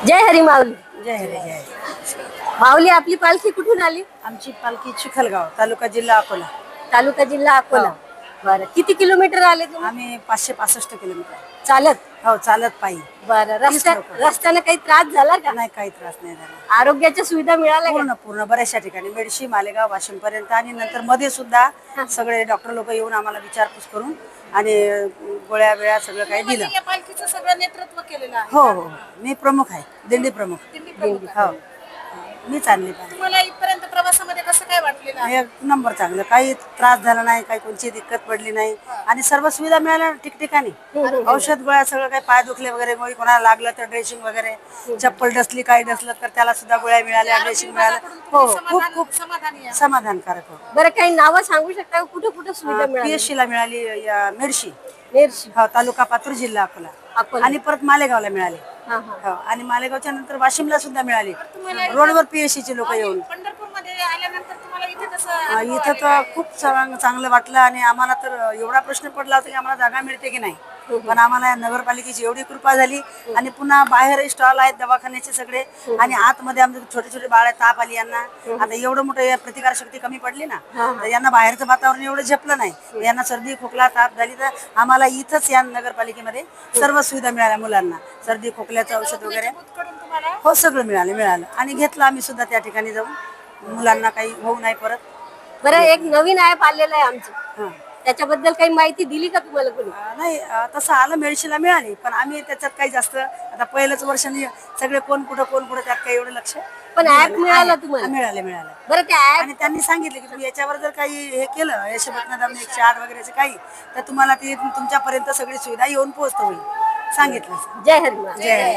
जय हरी माऊली. जय हरी जय. माऊली, आपली पालखी कुठून आली? आमची पालखी चिखलगाव, तालुका जिल्हा अकोला. तालुका जिल्हा अकोला. हो. बरं, किती किलोमीटर आले तुम्ही? आम्ही 565 किलोमीटर चालत? हो, चालत पायी. बरं, 30 लोकं. रस्त्याने काही त्रास झाला का? नाही, काही त्रास नाही झाला. आरोग्याच्या सुविधा मिळाल्या का? पूर्ण पूर्ण बऱ्याचशा ठिकाणी मेडशी, मालेगाव, वाशिम पर्यंत आणि नंतर मध्ये सुद्धा सगळे डॉक्टर लोक येऊन आम्हाला विचारपूस करून आणि गोळ्या वेळा सगळं काही दिलं. या पालखीचं सगळं नेतृत्व केलेलं आहे. हो हो, मी प्रमुख आहे, दिंडी प्रमुख. दिंडी प्रमुख आहे. हो, मीच आणली पाहिजे. तुम्हाला इथपर्यंत प्रवासामध्ये कसं काय वाटलेलं आहे? एक नंबर चांगलं, काही त्रास झाला नाही, काही कोणची दिक्कत पडली नाही आणि सर्व सुविधा मिळाल्या ठिकठिकाणी. औषध गोळ्या सगळं, काही पाय दुखले वगैरे, कोणाला लागलं तर ड्रेसिंग वगैरे, चप्पल डसली काही डसलं तर त्याला सुद्धा गोळ्या मिळाल्या, ड्रेसिंग मिळालं. हो, खूप खूप समाधानी आहे. समाधानकारक हो. बरं, काही नावं सांगू शकता का? कुठं कुठं सुविधा मिळाली? PSC ला मिळाली, मेडशी, नेरशी, हो, तालुका पातूर, जिल्हा अकोला. अकोला. आणि परत मालेगावला मिळाली. हा, हा. हो, आणि मालेगावच्या नंतर वाशिमला सुद्धा मिळाली. रोडवर PSC चे लोक येऊन. पंढरपूरमध्ये आल्यानंतर तुम्हाला इथे कसं इथं तर खूप चांगलं वाटलं आणि आम्हाला तर एवढा प्रश्न पडला होता की आम्हाला जागा मिळते की नाही. पण आम्हाला या नगरपालिकेची एवढी कृपा झाली आणि पुन्हा बाहेर स्टॉल आहेत दवाखान्याचे सगळे आणि आतमध्ये आमचे छोटे छोटे बाळ आहेत, ताप आली यांना. आता एवढं मोठं प्रतिकार शक्ती कमी पडली ना, तर यांना बाहेरचं वातावरण एवढं झेपलं नाही. यांना सर्दी खोकला ताप झाली तर आम्हाला इथंच या नगरपालिकेमध्ये सर्व सुविधा मिळाल्या. मुलांना सर्दी खोकल्याचं औषध वगैरे कडून तुम्हाला हो सगळं मिळालं आणि घेतलं आम्ही सुद्धा त्या ठिकाणी जाऊन. मुलांना काही होऊ नाही परत. बरं, एक नवीन ॲप आलेलं आहे आमचं, हां. त्याच्याबद्दल काही माहिती दिली का तुम्हाला कोणी? नाही, तसं आलं मेडशीला मिळाली, पण आम्ही त्याच्यात काही जास्त आता पहिलंच वर्षाने सगळे कोण कुठं त्यात काही एवढं लक्ष. पण ॲप मिळाला तुम्हाला? मिळालं. बरं, त्या ॲप आणि त्यांनी सांगितलं की तुम्ही याच्यावर जर काही हे केलं, यश बटन दाबून 108 वगैरेचं काही, तर तुम्हाला ते तुमच्यापर्यंत सगळी सुविधा येऊन पोहोचत होईल सांगितलं. जय हरी माऊली. जय हरी.